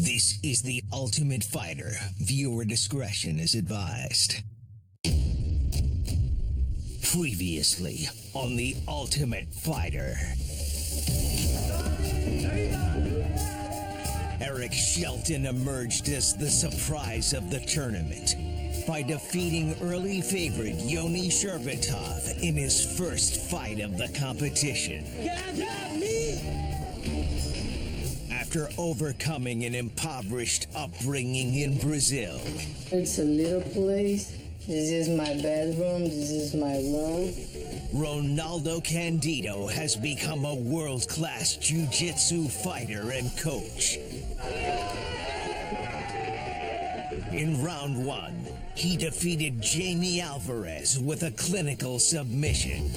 This is The Ultimate Fighter. Viewer discretion is advised. Previously on The Ultimate Fighter. Eric Shelton emerged as the surprise of the tournament by defeating early favorite Yoni Sherbatov in his first fight of the competition. After overcoming an impoverished upbringing in Brazil. It's a little place. This is my bedroom. This is my room. Ronaldo Candido has become a world-class jiu-jitsu fighter and coach. In round one, he defeated Jamie Alvarez with a clinical submission.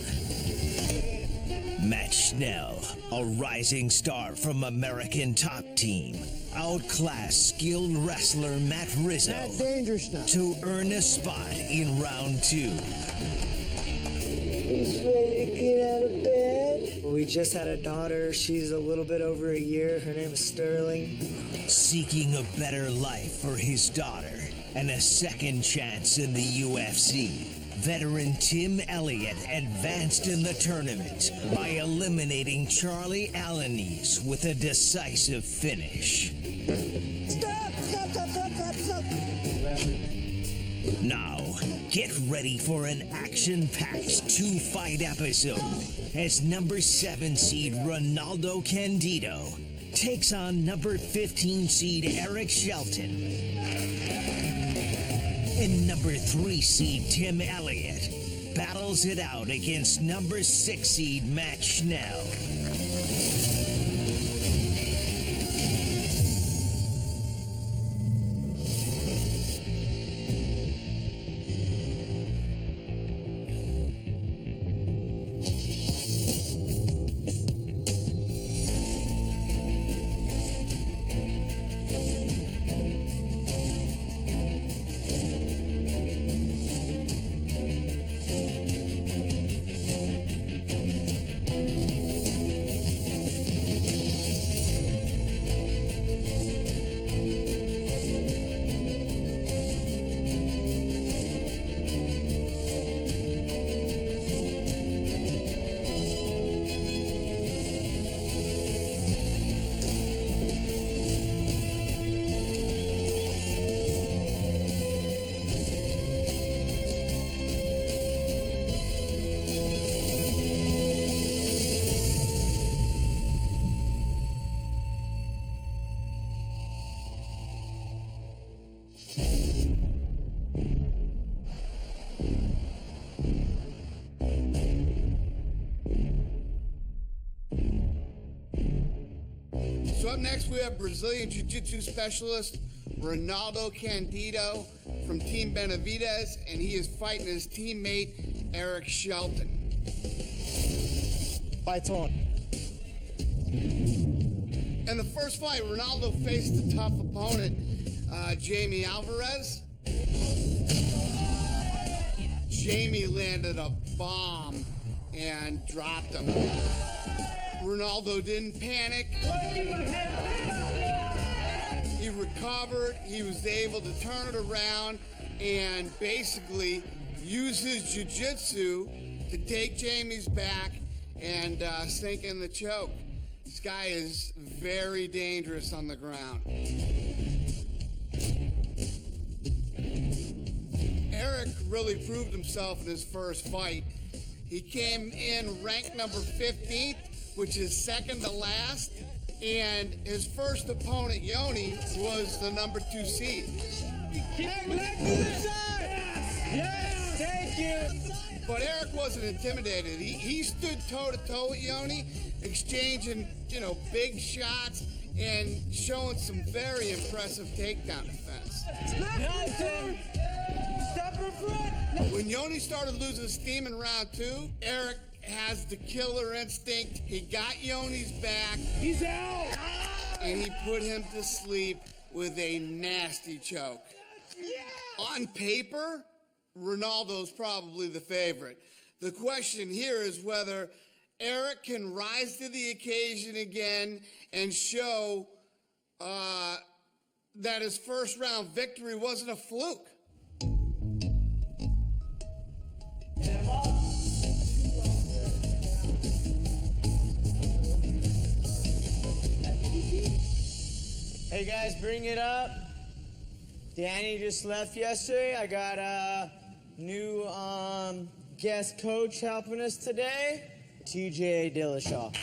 Matt Schnell, a rising star from American Top Team, outclassed skilled wrestler Matt Rizzo to earn a spot in round two. He's ready to get out of bed. We just had a daughter. She's a little bit over a year. Her name is Sterling. Seeking a better life for his daughter and a second chance in the UFC. Veteran Tim Elliott advanced in the tournament by eliminating Charlie Alaniz with a decisive finish. Stop! Now, get ready for an action-packed two-fight episode as number 7 seed Ronaldo Candido takes on number 15 seed Eric Shelton. And number 3 seed Tim Elliott battles it out against number 6 seed Matt Schnell. So up next we have Brazilian Jiu-Jitsu specialist Ronaldo Candido from Team Benavidez, and he is fighting his teammate Eric Shelton. Fights on. In the first fight, Ronaldo faced a tough opponent, Jamie Alvarez. Jamie landed a bomb and dropped him. Ronaldo didn't panic. He recovered. He was able to turn it around and basically use his jiu-jitsu to take Jamie's back and sink in the choke. This guy is very dangerous on the ground. Eric really proved himself in his first fight. He came in ranked number 15th, which is second to last, and his first opponent, Yoni, was the number 2 seed. Yes, thank you. But Eric wasn't intimidated. He stood toe-to-toe with Yoni, exchanging, big shots and showing some very impressive takedown defense. Step in front. When Yoni started losing steam in round 2, Eric has the killer instinct. He got Yoni's back. He's out. And he put him to sleep with a nasty choke. Yeah. On paper, Ronaldo's probably the favorite. The question here is whether Eric can rise to the occasion again and show that his first round victory wasn't a fluke. Hey guys, bring it up. Danny just left yesterday. I got a new guest coach helping us today, TJ Dillashaw.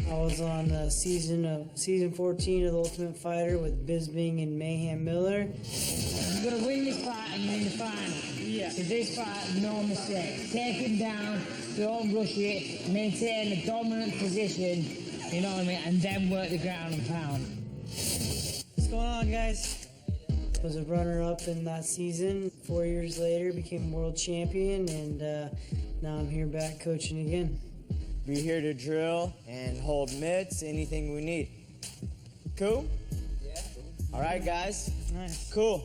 I was on season 14 of The Ultimate Fighter with Bisbing and Mayhem Miller. You're gonna win this fight and you're in the final. Yeah. So this fight, no mistake. Take him down, don't rush it, maintain a dominant position, you know what I mean, and then work the ground and pound. What's going on, guys? I was a runner-up in that season. 4 years later, became world champion, and now I'm here back coaching again. Be here to drill and hold mitts, anything we need. Cool? Yeah. All right, guys. Nice. Cool.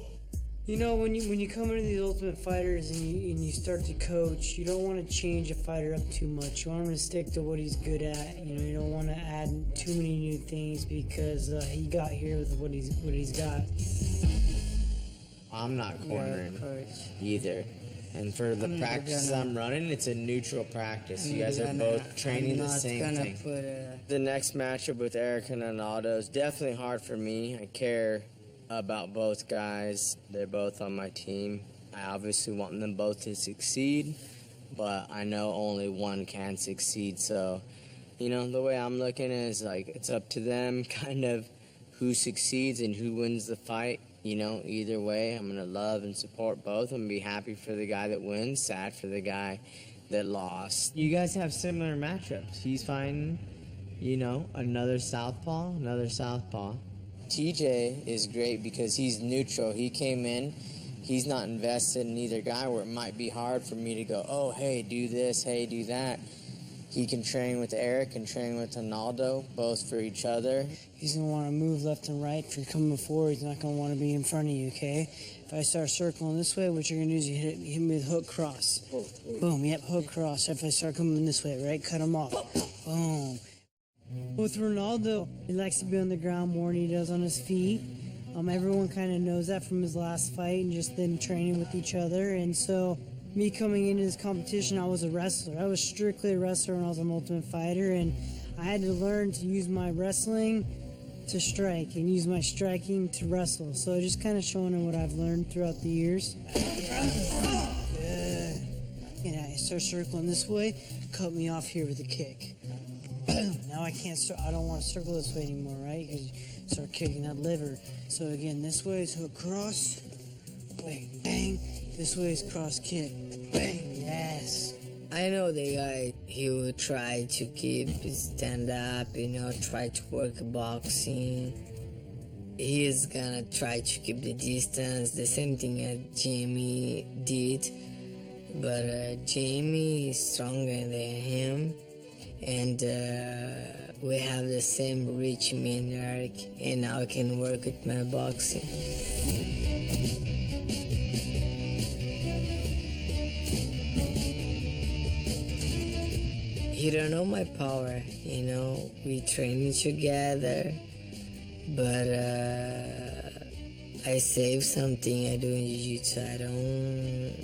You know, when you come into these Ultimate Fighters and you start to coach, you don't want to change a fighter up too much. You want him to stick to what he's good at. You know, you don't want to add too many new things because he got here with what he's got. I'm not cornering either. And for the practice I'm running, it's a neutral practice. You guys are both training the same thing. The next matchup with Eric and Ronaldo is definitely hard for me. I care about both guys. They're both on my team. I obviously want them both to succeed, but I know only one can succeed. So, you know, the way I'm looking is like it's up to them kind of who succeeds and who wins the fight. You know, either way, I'm going to love and support both. I'm going to be happy for the guy that wins, sad for the guy that lost. You guys have similar matchups. He's fighting, you know, another southpaw. TJ is great because he's neutral. He came in, he's not invested in either guy where it might be hard for me to go, oh, hey, do this, hey, do that. He can train with Eric and train with Ronaldo, both for each other. He's going to want to move left and right. If you're coming forward, he's not going to want to be in front of you, okay? If I start circling this way, what you're going to do is you hit me with hook cross. Boom, yep, hook cross. If I start coming this way, right, cut him off. Boom. With Ronaldo, he likes to be on the ground more than he does on his feet. Everyone kind of knows that from his last fight and just them training with each other. And so me coming into this competition, I was a wrestler. I was strictly a wrestler when I was an Ultimate Fighter, and I had to learn to use my wrestling to strike and use my striking to wrestle. So just kind of showing them what I've learned throughout the years. Good. And I start circling this way, cut me off here with a kick. Now I don't want to circle this way anymore, right? Because you start kicking that liver. So again, this way is hook cross, bang, bang. This way is cross kick, bang, yes. I know the guy, he will try to keep his stand up, you know, try to work boxing. He is gonna try to keep the distance, the same thing that Jamie did. But Jamie is stronger than him. And we have the same reach, me and Eric, and now I can work with my boxing. He don't know my power, you know, we training together, but I save something I do in Jiu-Jitsu. I don't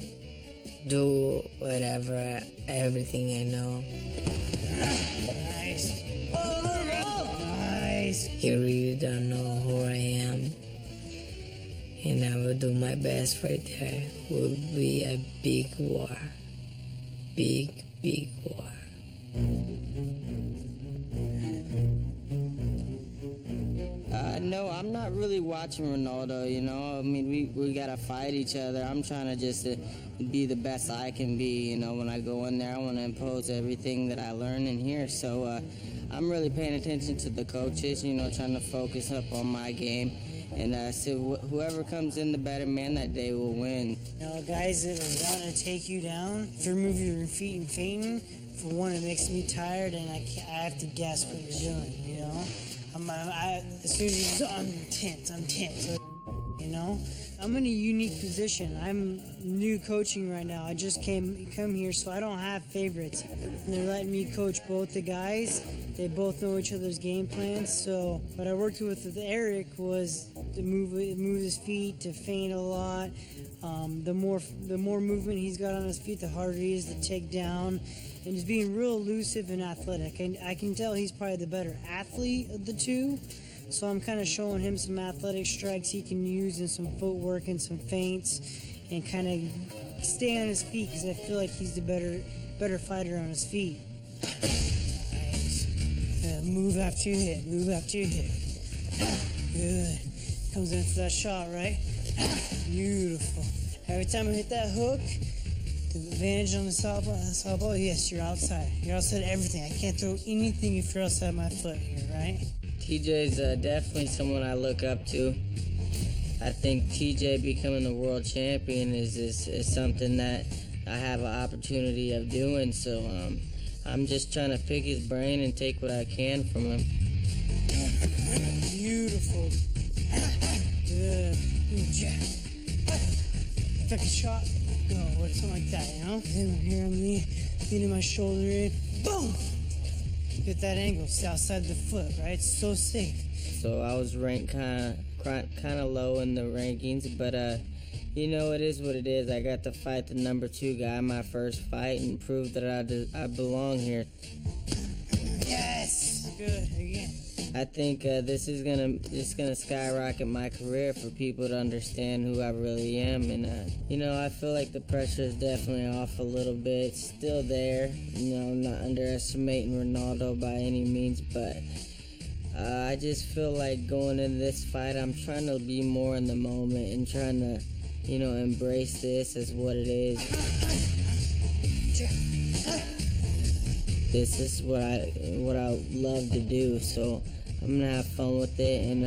do whatever, everything I know. Nice. Nice. He really don't know who I am. And I will do my best right there. Will be a big war. Big, big war. No, I'm not really watching Ronaldo, you know. I mean, we gotta fight each other. I'm trying to just be the best I can be, you know. When I go in there, I want to impose everything that I learn in here. So I'm really paying attention to the coaches, you know, trying to focus up on my game. And so whoever comes in the better man that day will win. You know, guys that are going to take you down, if you're moving your feet and fainting, for one, it makes me tired, and I have to guess what you're doing, you know? As soon as I'm tense, you know? I'm in a unique position. I'm new coaching right now. I just come here, so I don't have favorites. And they're letting me coach both the guys. They both know each other's game plans. So what I worked with Eric was to move his feet, to feint a lot. The more movement he's got on his feet, the harder he is to take down. And he's being real elusive and athletic. And I can tell he's probably the better athlete of the two. So I'm kind of showing him some athletic strikes he can use and some footwork and some feints and kind of stay on his feet because I feel like he's the better fighter on his feet. Nice. Move after you hit. Move after you hit. Good. Comes in for that shot, right? Beautiful. Every time I hit that hook, the advantage on the southpaw, yes, you're outside. You're outside everything. I can't throw anything if you're outside my foot here, right? TJ's definitely someone I look up to. I think TJ becoming the world champion is something that I have an opportunity of doing. So I'm just trying to pick his brain and take what I can from him. Beautiful. Good. Good jab. Take a shot. Go. Or something like that, you know? And here on me, leaning my shoulder in. Boom! Get that angle, stay outside the foot, right? It's so safe. So I was ranked kind of low in the rankings, but you know, it is what it is. I got to fight the number 2 guy my first fight and prove that I belong here. Yes, good again. I think this is gonna skyrocket my career for people to understand who I really am, and you know, I feel like the pressure is definitely off a little bit. It's still there, you know. I'm not underestimating Ronaldo by any means, but I just feel like going into this fight, I'm trying to be more in the moment and trying to, you know, embrace this as what it is. This is what I love to do, so I'm gonna have fun with it, and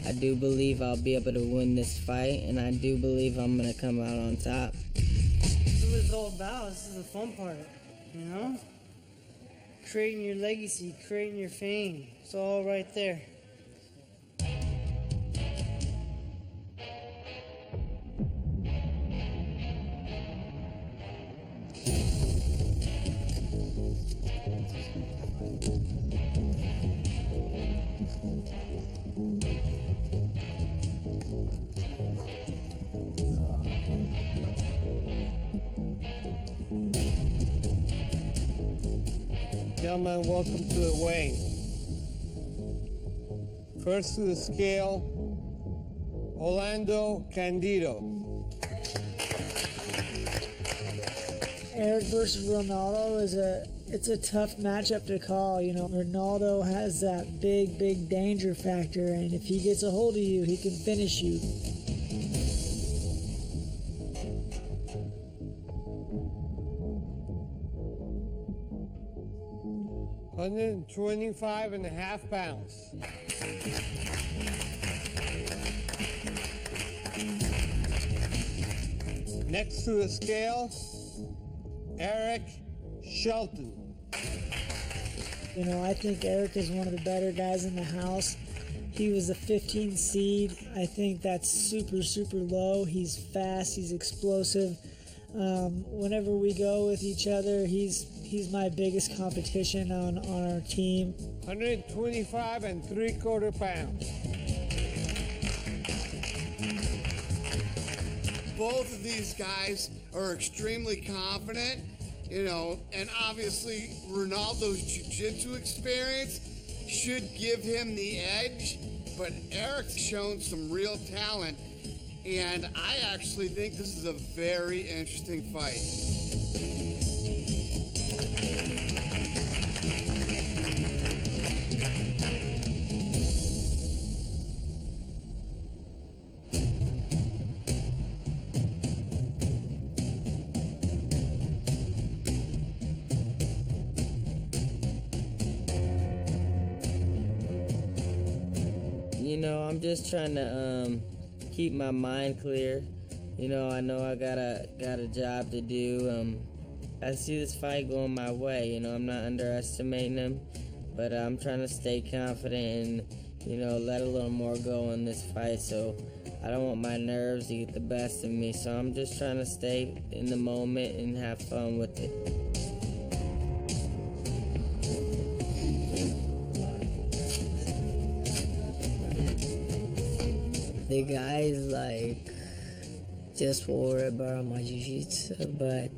I do believe I'll be able to win this fight, and I do believe I'm gonna come out on top. This is what it's all about. This is the fun part, you know? Creating your legacy, creating your fame. It's all right there. Gentlemen, welcome to the weigh. First to the scale, Orlando Candido. Eric versus Ronaldo it's a tough matchup to call. You know, Ronaldo has that big danger factor, and if he gets a hold of you, he can finish you. $125.5 pounds. Next to the scale, Eric Shelton. You know, I think Eric is one of the better guys in the house. He was a 15 seed. I think that's super low. He's fast, he's explosive. Whenever we go with each other, he's my biggest competition on our team. 125.75 pounds. Both of these guys are extremely confident, you know, and obviously Ronaldo's jiu-jitsu experience should give him the edge, but Eric's shown some real talent, and I actually think this is a very interesting fight. You know, I'm just trying to keep my mind clear. You know I got a job to do. I see this fight going my way. You know, I'm not underestimating him, but I'm trying to stay confident and, you know, let a little more go in this fight. So I don't want my nerves to get the best of me, so I'm just trying to stay in the moment and have fun with it. The guys like just worry about my jiu-jitsu, but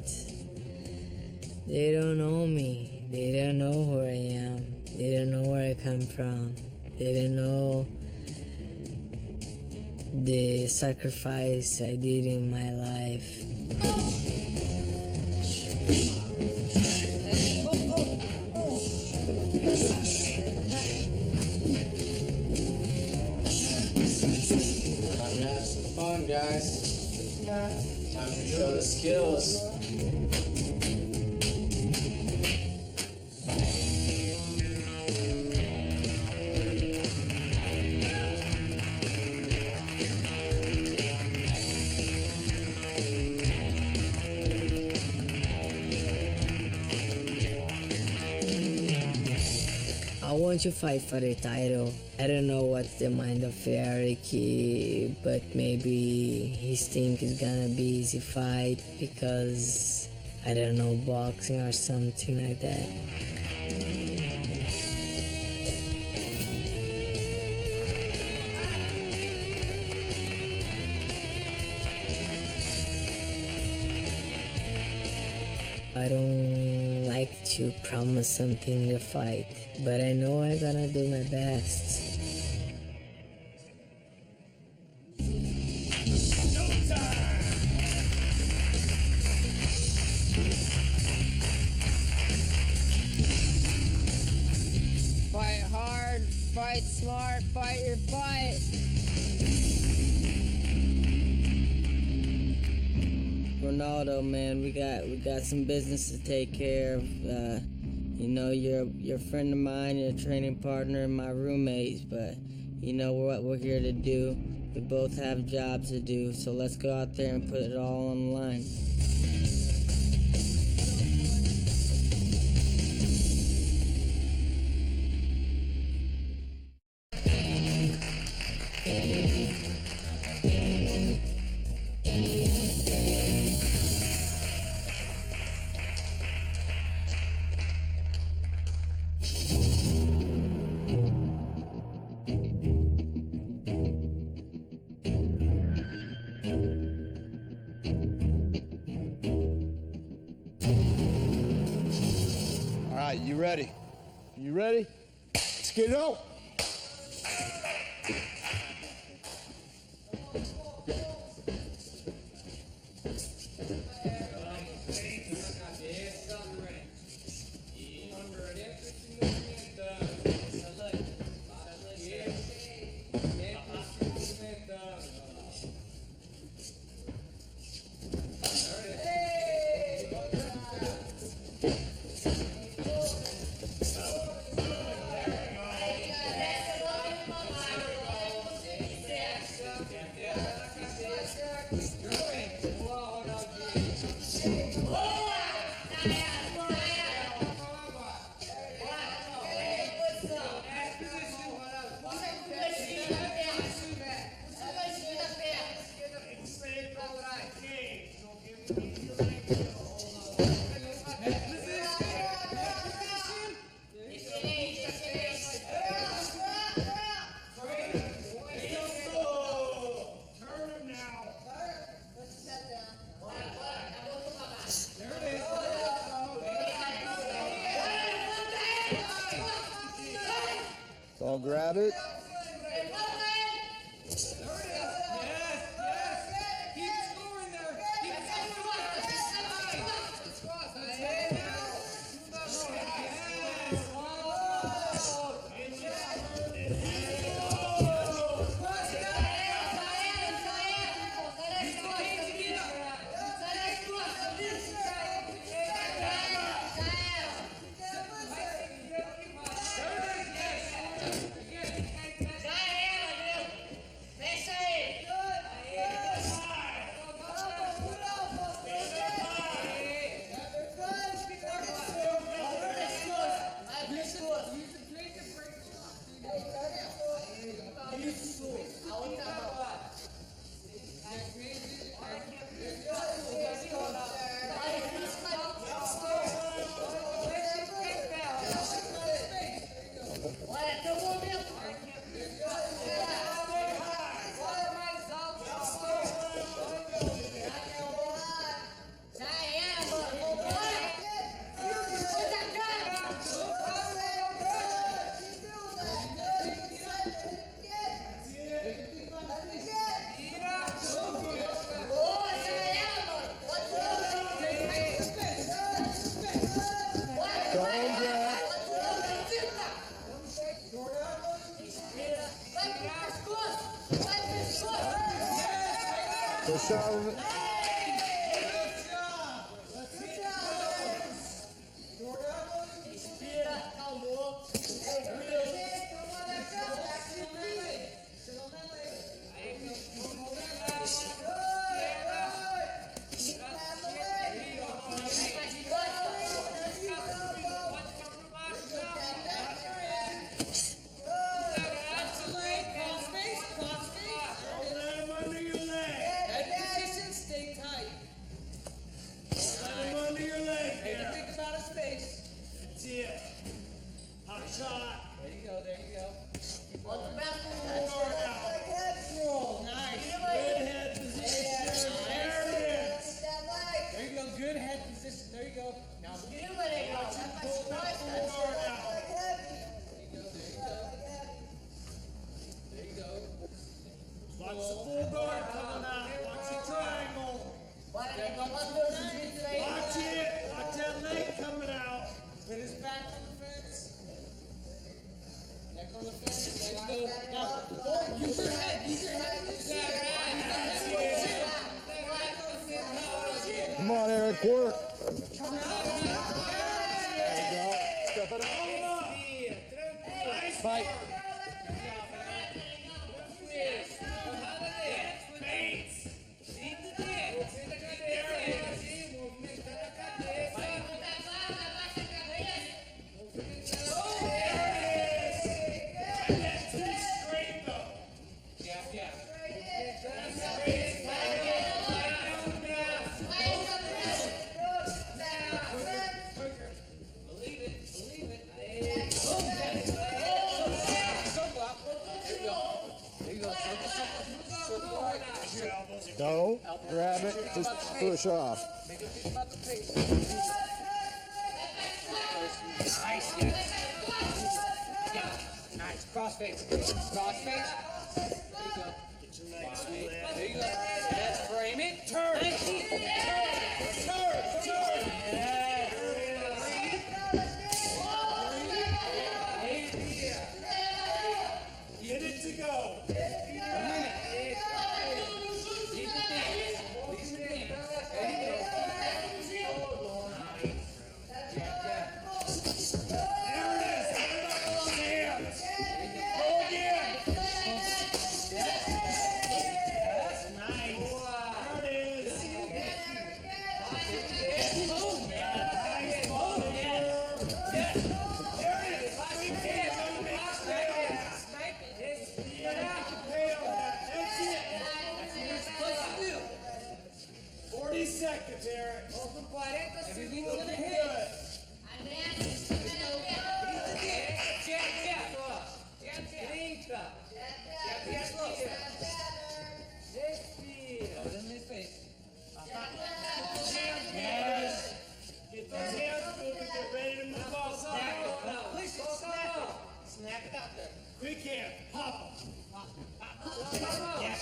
they don't know me. They don't know who I am. They don't know where I come from. They don't know the sacrifice I did in my life. Time to have some fun, guys. Time to show the skills. I want to fight for the title. I don't know what's the mind of Eric, but maybe his think it's gonna be easy fight because I don't know, boxing or something like that. I don't like to promise something in the fight, but I know I'm gonna do my best. Fight hard, fight smart, fight your fight. Ronaldo, man, we got some business to take care of. You know, you're a friend of mine, you're a training partner, and my roommates, but you know what we're here to do. We both have jobs to do, so let's go out there and put it all on the line. All right, you ready? You ready? Let's get it on. So I'll grab it. shot of it. Come on, Eric, work. There you go. Step it up. Fight. No, grab it, just push off. Nice. Crossface. Crossface. There you go. Yes, frame it. Turn. Turn. Get it to go. Seconds, Eric. Everything's gonna hit. Yes. Get those hands moving. Get ready to move outside. Snap it out there. Quick hand. Hop. Yes.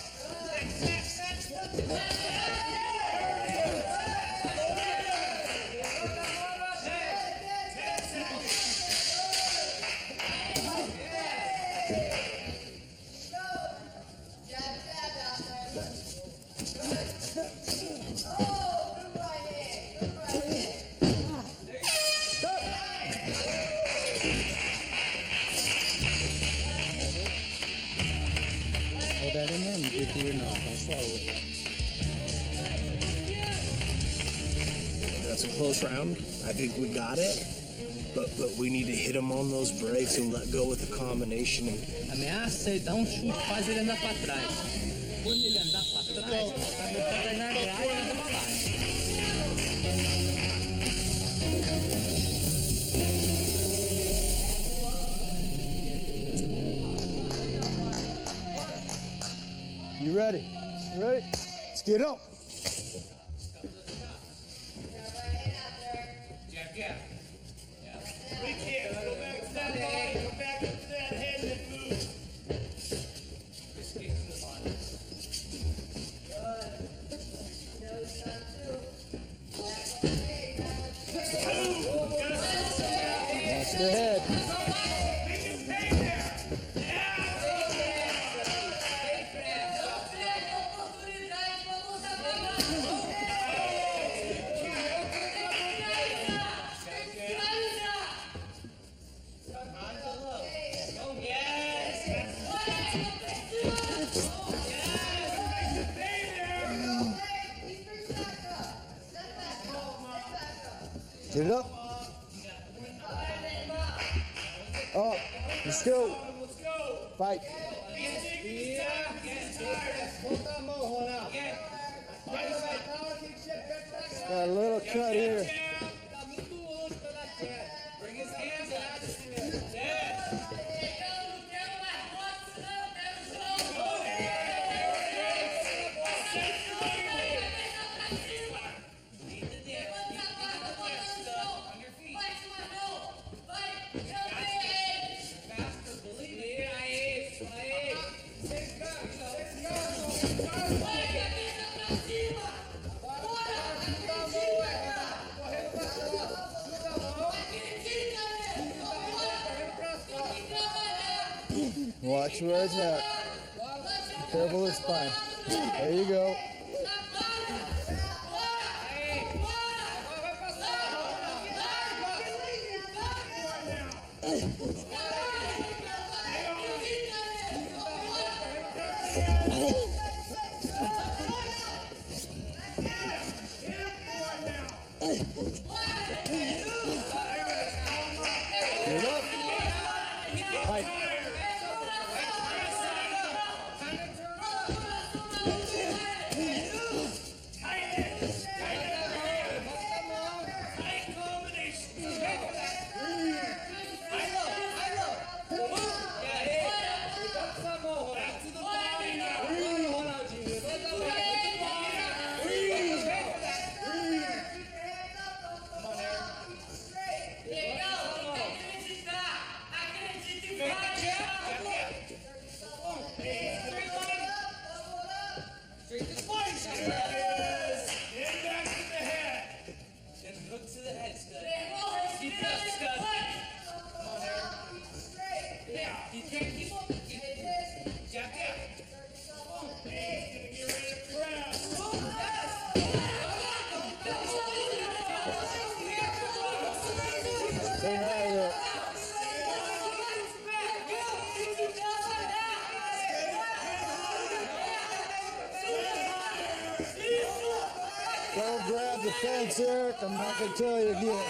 That in there and get through it now. Don't swallow it. That's a close round. I think we got it. But we need to hit him on those brakes and let go with the combination. Ameaça e dá um chute, faz ele andar pra trás. Quando ele andar pra trás, vai botar na grade e anda pra baixo. You ready? You ready? Let's get up. Jeff. We can't go back to that body, go back up to that head and move. Just get to the body. Watch the head. Get it up. Up. Let's go. Fight. Got a little cut here. Watch where it's at. Be careful of the spine. There you go. Get up. Fight. Don't grab the fence, Eric. I'm not going to tell you again.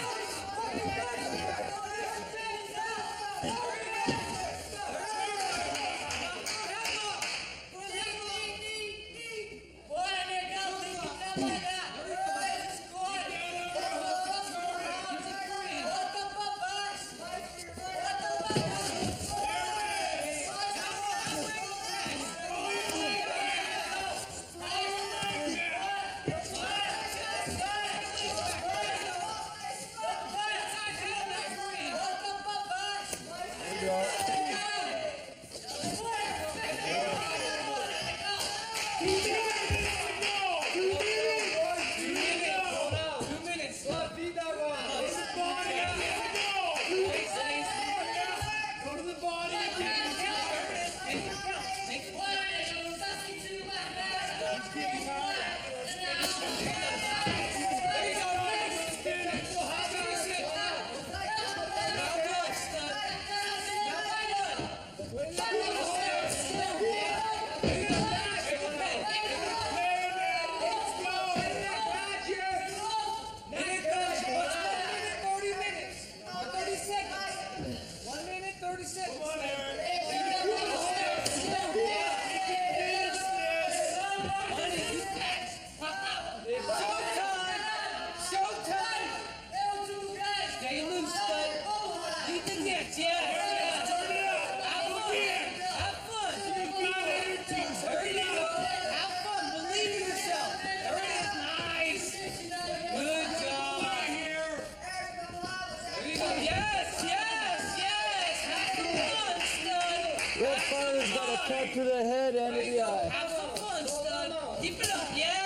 Cut to the head and to the eye. Have some fun, stud. Keep it up. Yes.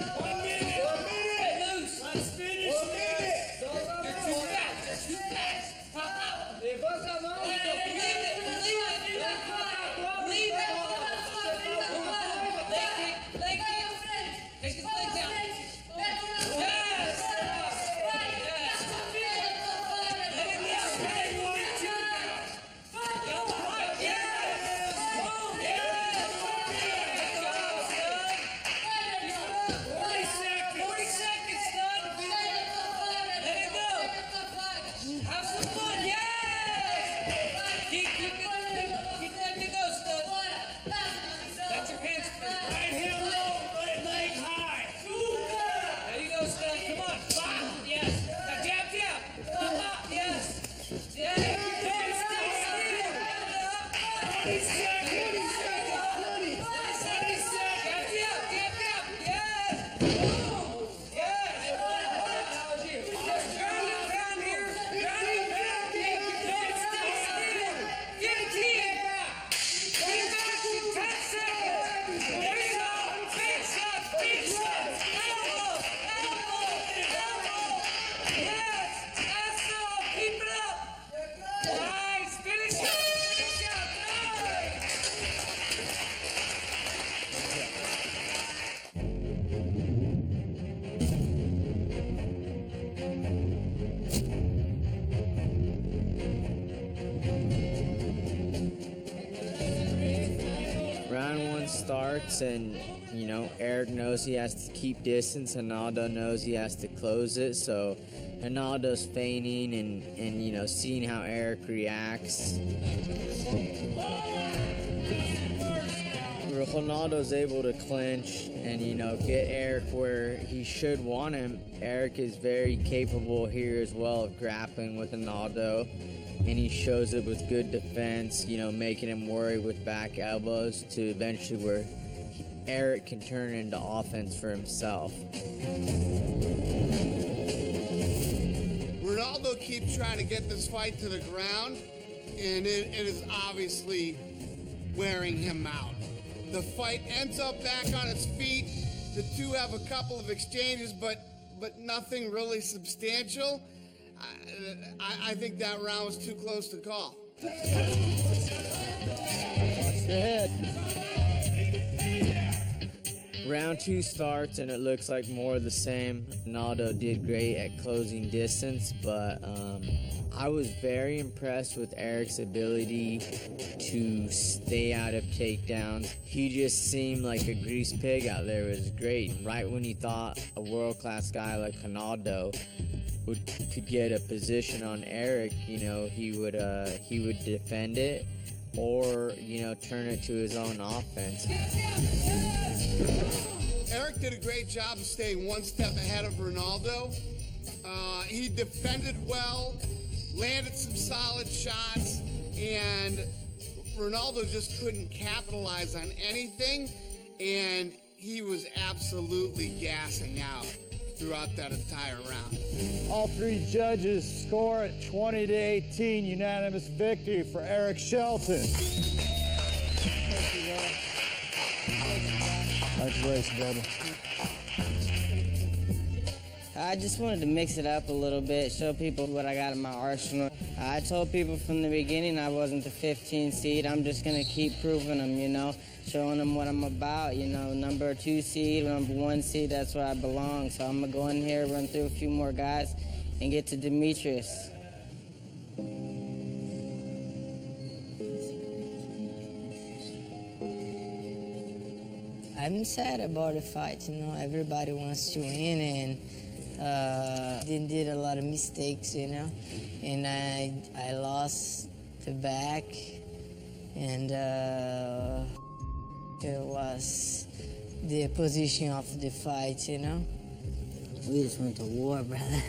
1 minute. 1 minute. 1 minute. Get loose. Let's finish. 1 minute. You're too fast. You're too fast. Pop out. Leave it. Leave it. Leave it. Leg kick. Take his leg down. Yes. starts, and Eric knows he has to keep distance. Ronaldo knows he has to close it. So Ronaldo's feigning and seeing how Eric reacts. Ronaldo's able to clinch and get Eric where he should want him. Eric is very capable here as well of grappling with Ronaldo, and he shows it with good defense, making him worry with back elbows to eventually where Eric can turn into offense for himself. Ronaldo keeps trying to get this fight to the ground, and it is obviously wearing him out. The fight ends up back on its feet. The two have a couple of exchanges, but nothing really substantial. I think that round was too close to call. Go ahead. Round 2 starts, and it looks like more of the same. Ronaldo did great at closing distance, but I was very impressed with Eric's ability to stay out of takedowns. He just seemed like a grease pig out there. It was great. Right when he thought a world-class guy like Ronaldo could get a position on Eric, he would defend it or turn it to his own offense. Eric did a great job of staying one step ahead of Ronaldo. He defended well, landed some solid shots, and Ronaldo just couldn't capitalize on anything, and he was absolutely gassing out throughout that entire round. All three judges score at 20-18, unanimous victory for Eric Shelton. Nice race, brother. I just wanted to mix it up a little bit, show people what I got in my arsenal. I told people from the beginning I wasn't the 15 seed. I'm just going to keep proving them, showing them what I'm about. Number 2 seed, number 1 seed, that's where I belong. So I'm going to go in here, run through a few more guys, and get to Demetrius. I'm sad about the fight, everybody wants to win, and did a lot of mistakes, and I lost the back, and it was the position of the fight, We just went to war, brother.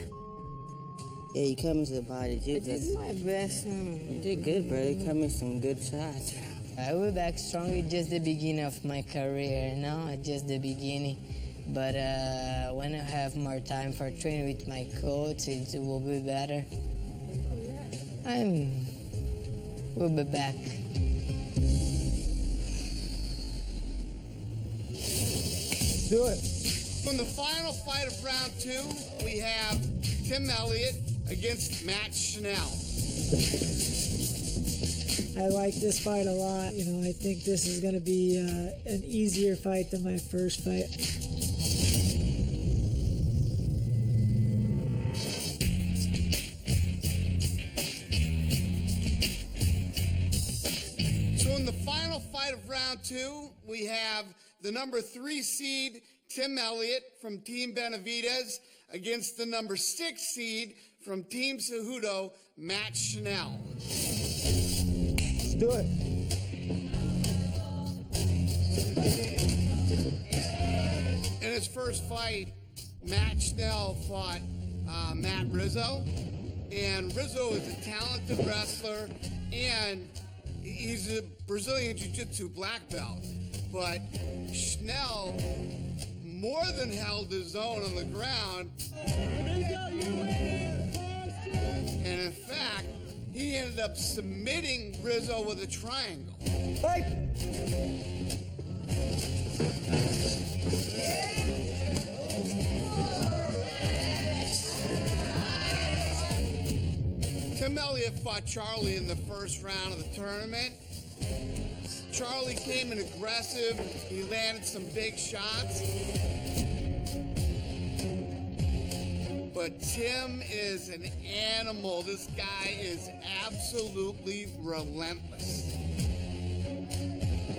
Yeah, you cut me to the body, too. I did my best. You did good, brother. You cut me some good shots. I will be back strong. Just the beginning of my career, just the beginning. But when I have more time for training with my coach, it will be better. We'll be back. Do it. In the final fight of round 2, we have Tim Elliott against Matt Schnell. I like this fight a lot. I think this is going to be an easier fight than my first fight. So in the final fight of round 2, we have the number 3 seed, Tim Elliott from Team Benavidez, against the number 6 seed from Team Cejudo, Matt Schnell. Do it. In his first fight, Matt Schnell fought Matt Rizzo, and Rizzo is a talented wrestler, and he's a Brazilian Jiu-Jitsu black belt, but Schnell more than held his own on the ground, and in fact, he ended up submitting Rizzo with a triangle. Fight! Tim Elliott fought Charlie in the first round of the tournament. Charlie came in aggressive. He landed some big shots. But Tim is an animal. This guy is absolutely relentless.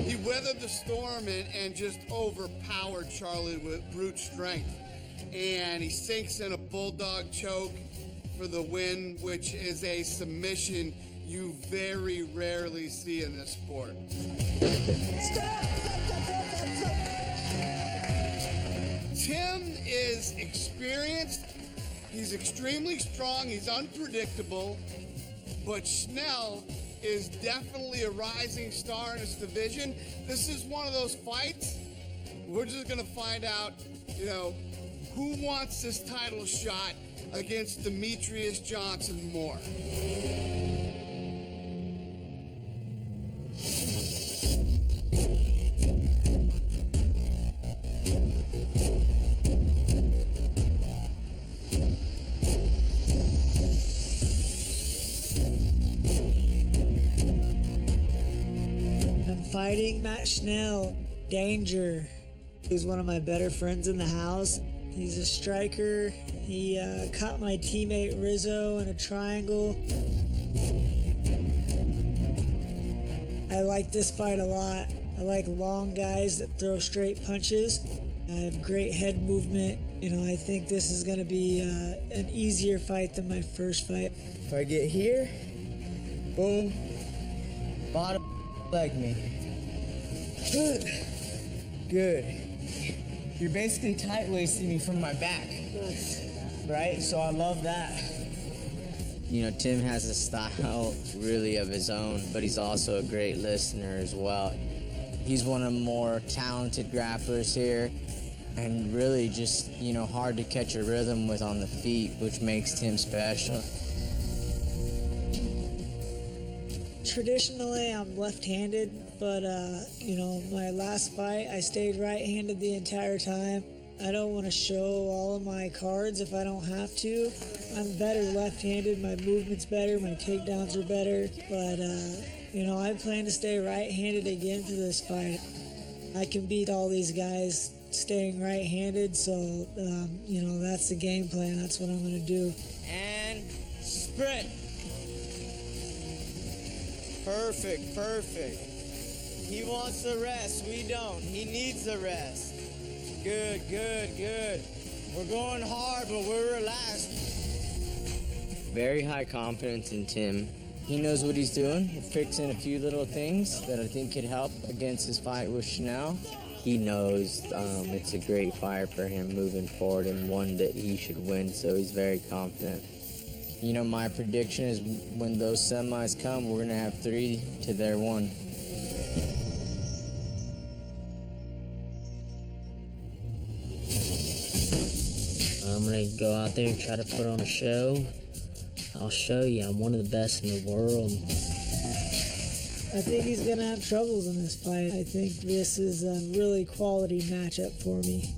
He weathered the storm and just overpowered Charlie with brute strength. And he sinks in a bulldog choke for the win, which is a submission you very rarely see in this sport. Tim is experienced, he's extremely strong, he's unpredictable, but Schnell is definitely a rising star in his division. This is one of those fights, we're just gonna find out, who wants this title shot against Demetrius Johnson more. I'm fighting Matt Schnell, Danger. He's one of my better friends in the house. He's a striker. He caught my teammate Rizzo in a triangle. I like this fight a lot. I like long guys that throw straight punches. I have great head movement. I think this is going to be an easier fight than my first fight. If I get here, boom, bottom leg me. Good. You're basically tight-waisting me from my back, right? So I love that. Tim has a style really of his own, but he's also a great listener as well. He's one of the more talented grapplers here, and really just, hard to catch a rhythm with on the feet, which makes Tim special. Traditionally, I'm left-handed, but, my last fight, I stayed right-handed the entire time. I don't want to show all of my cards if I don't have to. I'm better left-handed, my movement's better, my takedowns are better, but, I plan to stay right-handed again for this fight. I can beat all these guys staying right-handed, so, that's the game plan. That's what I'm going to do. And sprint. Perfect. He wants the rest. We don't. He needs the rest. Good. We're going hard, but we're relaxed. Very high confidence in Tim. He knows what he's doing. He's fixing a few little things that I think could help against his fight with Schnell. He knows it's a great fight for him moving forward and one that he should win, so he's very confident. My prediction is when those semis come, we're going to have 3 to their 1. I'm going to go out there and try to put on a show. I'll show you, I'm one of the best in the world. I think he's going to have troubles in this fight. I think this is a really quality matchup for me.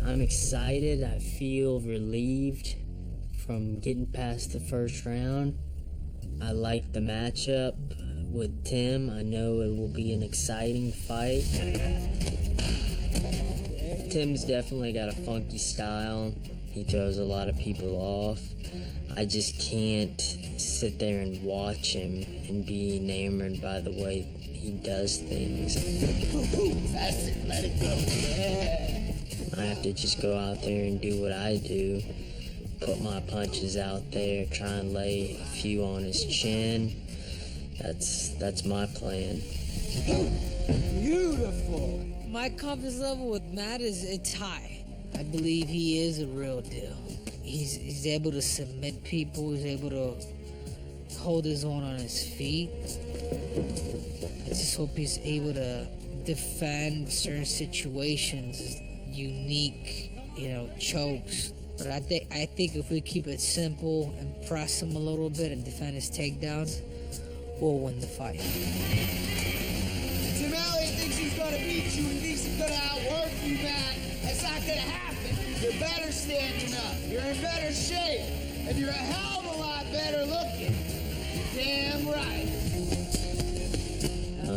I'm excited. I feel relieved from getting past the first round. I like the matchup with Tim. I know it will be an exciting fight. Tim's definitely got a funky style. He throws a lot of people off. I just can't sit there and watch him and be enamored by the way he does things. That's it, let it go. Yeah. I have to just go out there and do what I do. Put my punches out there, try and lay a few on his chin. That's my plan. Beautiful. My confidence level with Matt it's high. I believe he is a real deal. He's able to submit people. He's able to hold his own on his feet. I just hope he's able to defend certain situations, unique, chokes. But I think if we keep it simple and press him a little bit and defend his takedowns, we'll win the fight. Tim Elliott thinks he's going to beat you and thinks he's going to outwork you, man. That's not going to happen. You're better standing up. You're in better shape. And you're a hell of a lot better looking. You're damn right.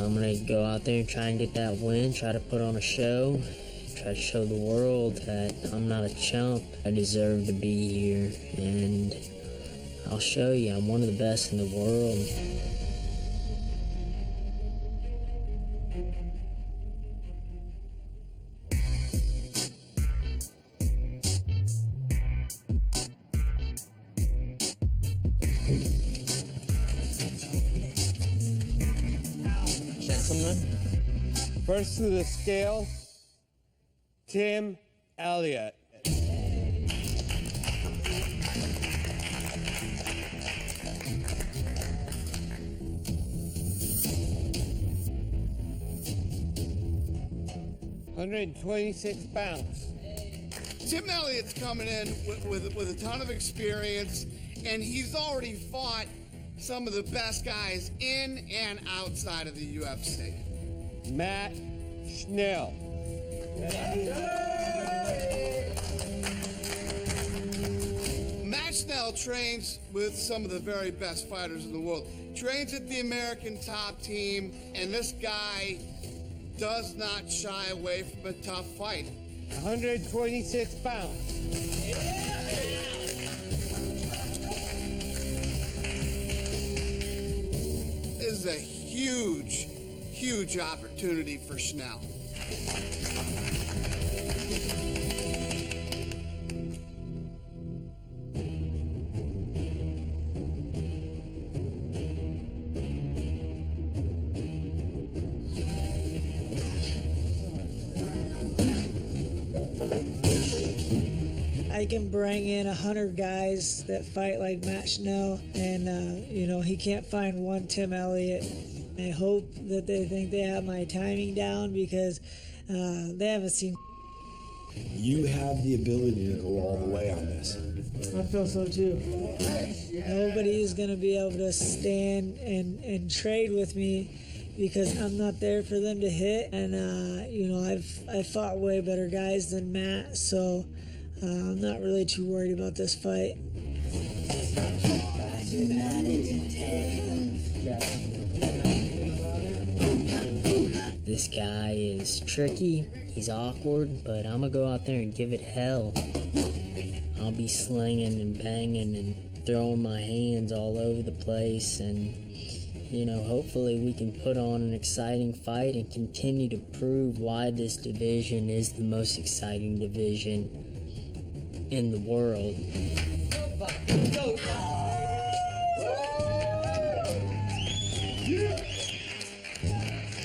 I'm going to go out there and try and get that win, try to put on a show, try to show the world that I'm not a chump. I deserve to be here, and I'll show you I'm one of the best in the world. Gentlemen, first to the scale, Tim Elliott. $126 pounds. Tim Elliott's coming in with a ton of experience, and he's already fought some of the best guys in and outside of the UFC. Matt Schnell. Matt Schnell trains with some of the very best fighters in the world. Trains at the American Top Team, and this guy does not shy away from a tough fight. 126 pounds. This is a huge, huge opportunity for Schnell. I can bring in 100 guys that fight like Matt Schnell, and he can't find one Tim Elliott. I hope that they think they have my timing down, because they haven't seen. You have the ability to go all the way on this. I feel so too. Nobody is going to be able to stand and trade with me, because I'm not there for them to hit. And I've fought way better guys than Matt, so I'm not really too worried about this fight. This guy is tricky, he's awkward, but I'm gonna go out there and give it hell. I'll be slinging and banging and throwing my hands all over the place, and hopefully we can put on an exciting fight and continue to prove why this division is the most exciting division in the world.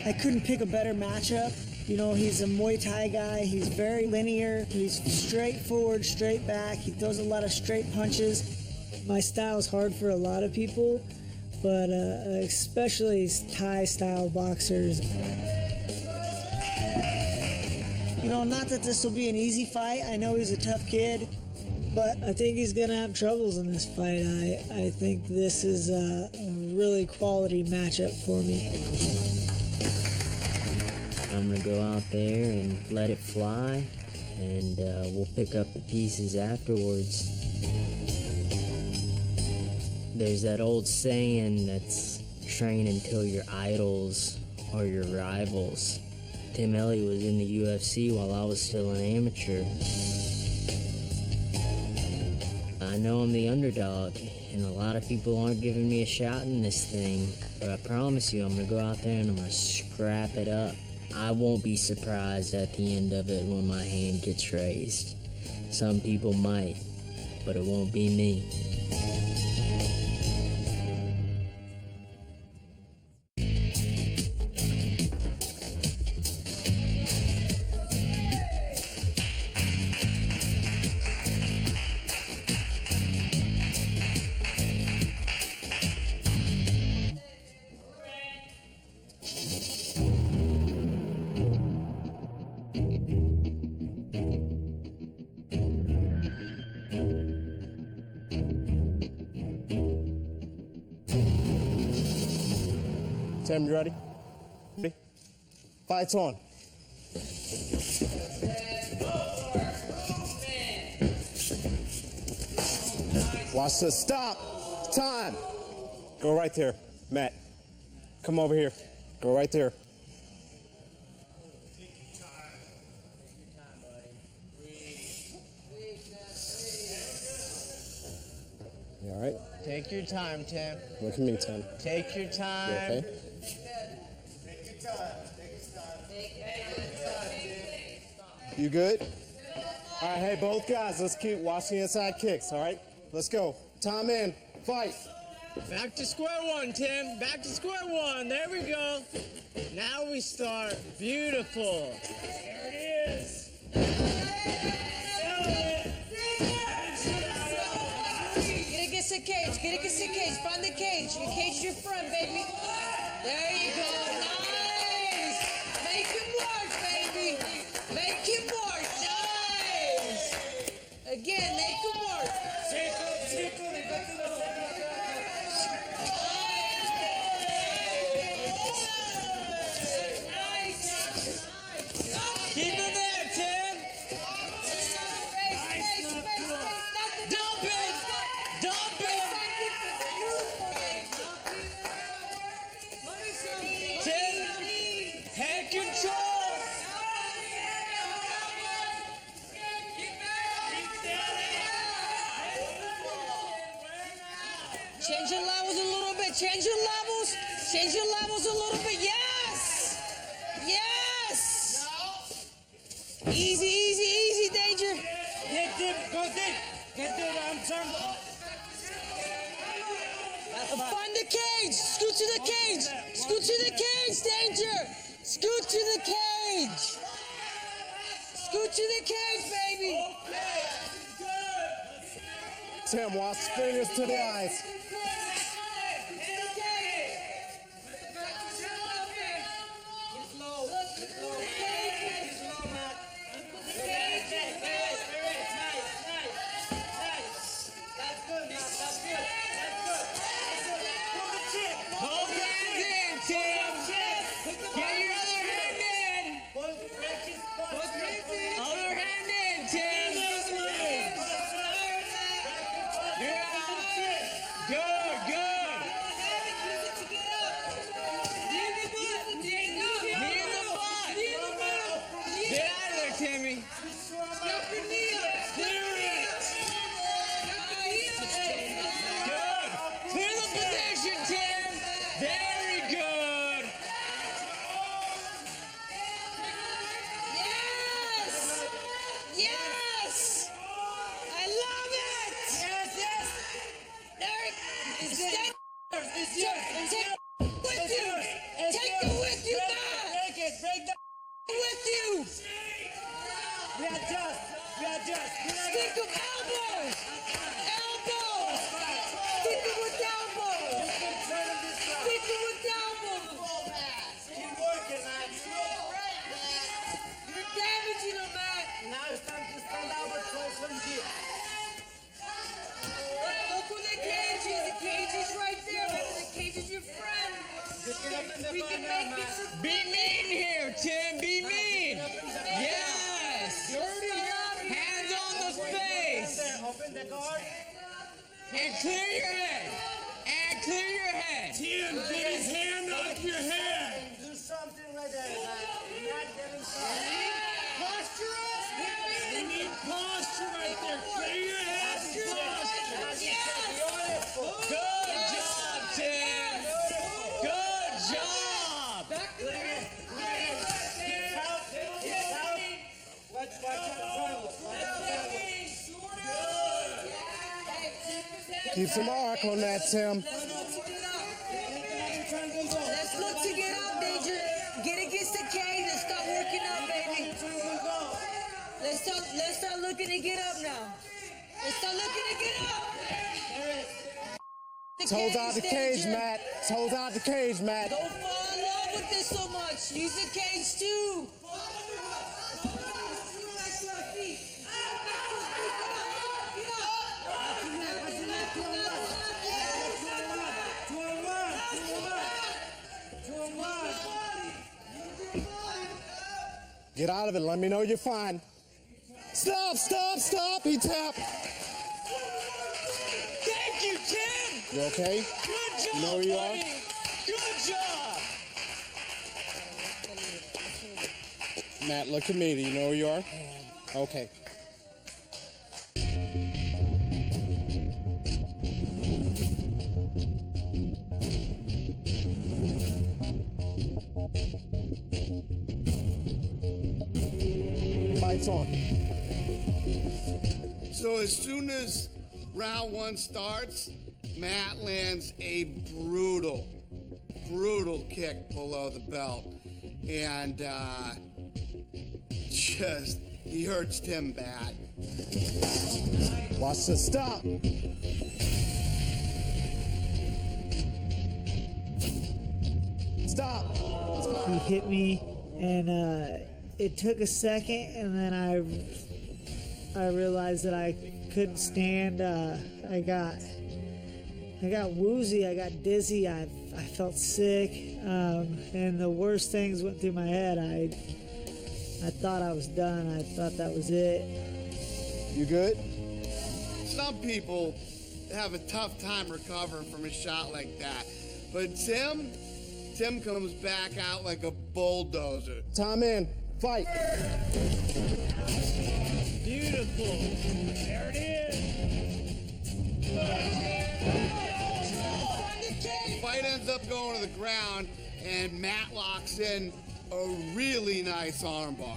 I couldn't pick a better matchup. He's a Muay Thai guy. He's very linear. He's straightforward, straight back. He throws a lot of straight punches. My style is hard for a lot of people, but especially Thai-style boxers. Not that this will be an easy fight. I know he's a tough kid, but I think he's going to have troubles in this fight. I think this is a really quality matchup for me. I'm going to go out there and let it fly, and we'll pick up the pieces afterwards. There's that old saying that's train until your idols are your rivals. Tim Elliott was in the UFC while I was still an amateur. I know I'm the underdog, and a lot of people aren't giving me a shot in this thing, but I promise you I'm going to go out there and I'm going to scrap it up. I won't be surprised at the end of it when my hand gets raised. Some people might, but it won't be me. Tim, you ready? Ready? Fight's on. Watch this. Stop. Time. Go right there. Matt, come over here. Go right there. You all right? Take your time, Tim. Look at me, Tim. Take your time. You okay? You good? All right, hey, both guys, let's keep watching the inside kicks, all right? Let's go. Time in. Fight. Back to square one, Tim. Back to square one. There we go. Now we start. Beautiful. There it is. Get against the cage. Get against the cage. Find the cage. Your cage is your friend, baby. There you go. Nice. Make him work, baby. Make him work. Nice. Again, make him work. Keep it there, Tim. Dump it. Dump it. Tim, head control. Change your levels a little bit. Change your levels. Change your levels a little bit. Yes. Yes. Easy, easy, easy, Danger. Get deep. Go deep. Get deep. I'm turned. Find the cage. Scoot to the cage. Scoot to the cage, Danger. Scoot to the cage. Scoot to the cage, baby. Tim, watch fingers to the eyes. Be mean here, Tim. Be mean. Yes. Hands on the face. Open the guard. And clear your head. And clear your head. Tim, get his hand off your head. Do something right there. You're not getting something. Posture up. You need posture right there. Clear your head. Good job, Tim. Good job. Keep some arc on that, Tim. Let's look to get up, Danger. Get against the cage and start working out, baby. Let's start looking to get up now. Let's start looking to get up. Toes out the cage, Matt. Toes out the cage, Matt. Don't fall in love with this so much. Use the cage too. Get out of it. Let me know you're fine. Stop, stop, stop. He tapped. Thank you, Tim. You okay? Good job, You know where you buddy. are? Good job. Matt, look at me. Do you know where you are? Okay. Lights on. So as soon as round one starts, Matt lands a brutal kick below the belt. And he hurts Tim bad. Watch the stop. Stop. He hit me, and it took a second, and then I realized that I couldn't stand. I got woozy. I got dizzy. I felt sick, and the worst things went through my head. I thought I was done. I thought that was it. You good? Some people have a tough time recovering from a shot like that, but Tim comes back out like a bulldozer. Time in. Fight. Beautiful. There it is. Fight ends up going to the ground, and Matt locks in a really nice armbar.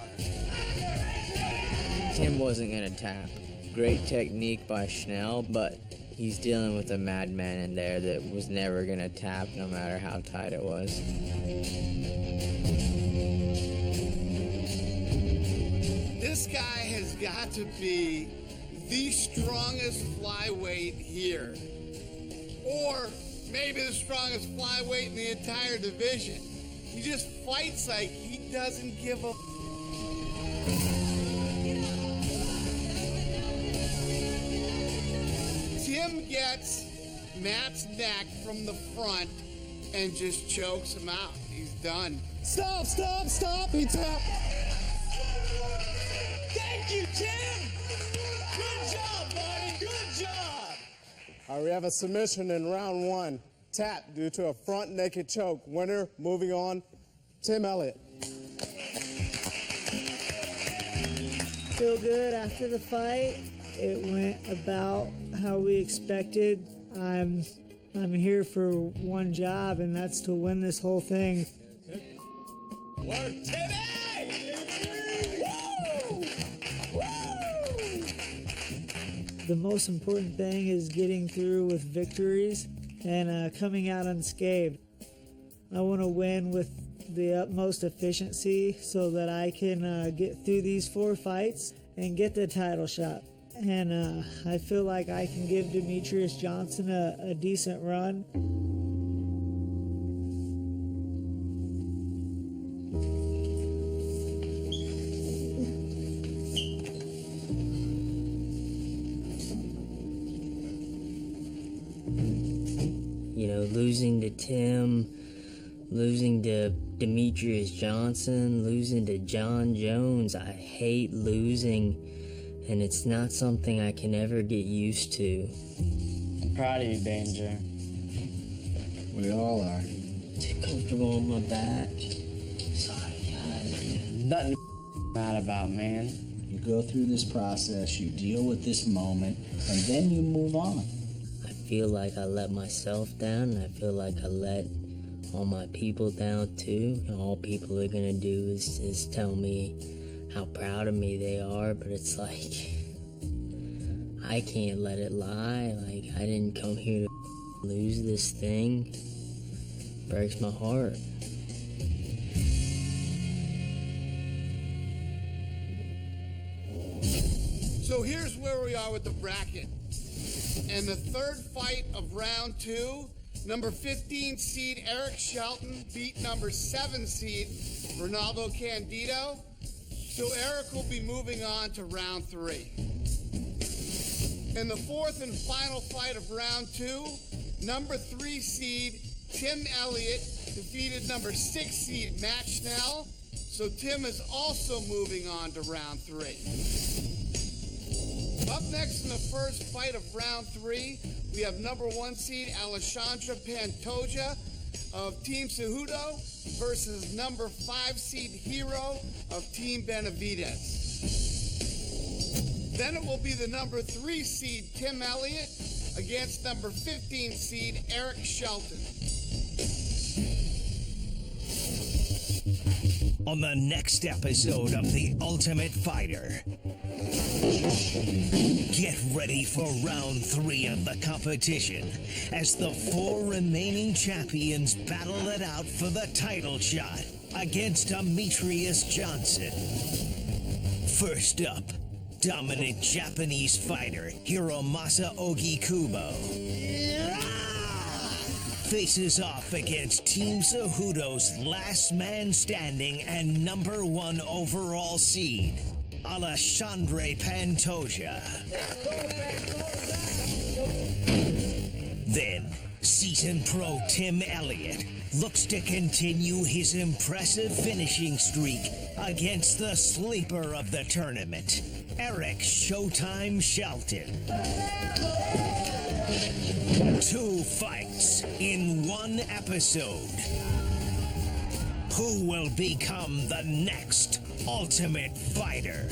Tim wasn't going to tap. Great technique by Schnell, but he's dealing with a madman in there that was never going to tap no matter how tight it was. This guy has got to be the strongest flyweight here. Or maybe the strongest flyweight in the entire division. He just fights like he doesn't give a... Tim gets Matt's neck from the front and just chokes him out. He's done. Stop, stop, stop. He tapped. Thank you, Tim. Good job, buddy. Good job. All right, we have a submission in round one. Tap due to a front naked choke. Winner, moving on, Tim Elliott. Feel good after the fight. It went about how we expected. I'm here for one job, and that's to win this whole thing. Work, Timmy! Woo! Woo! The most important thing is getting through with victories and coming out unscathed. I want to win with the utmost efficiency so that I can get through these 4 fights and get the title shot. And I feel like I can give Demetrius Johnson a decent run. You know, losing to Tim, losing to Demetrius Johnson, losing to John Jones. I hate losing. And it's not something I can ever get used to. I'm proud of you, Danger. We all are. Too comfortable on my back. Sorry, guys. Nothing to mad about, man. You go through this process, you deal with this moment, and then you move on. I feel like I let myself down, and I feel like I let all my people down too. And all people are gonna do is tell me how proud of me they are, but it's like, I can't let it lie. Like, I didn't come here to lose this thing. Breaks my heart. So here's where we are with the bracket. And the third fight of round 2, number 15 seed Eric Shelton beat number 7 seed Ronaldo Candido. So Eric will be moving on to round 3. In the fourth and final fight of round 2, number 3 seed Tim Elliott defeated number 6 seed Matt Schnell. So Tim is also moving on to round 3. Up next in the first fight of round 3, we have number 1 seed Alexandra Pantoja of Team Cejudo versus number 5 seed Hero of Team Benavidez. Then it will be the number 3 seed Tim Elliott against number 15 seed Eric Shelton. On the next episode of The Ultimate Fighter, get ready for round 3 of the competition as the 4 remaining champions battle it out for the title shot against Demetrius Johnson. First up, dominant Japanese fighter Hiromasa Ogikubo faces off against Team Cejudo's last man standing and number 1 overall seed, Alexandre Pantoja. Then, seasoned pro Tim Elliott looks to continue his impressive finishing streak against the sleeper of the tournament, Eric Showtime Shelton. 2 fights in 1 episode. Who will become the next Ultimate Fighter?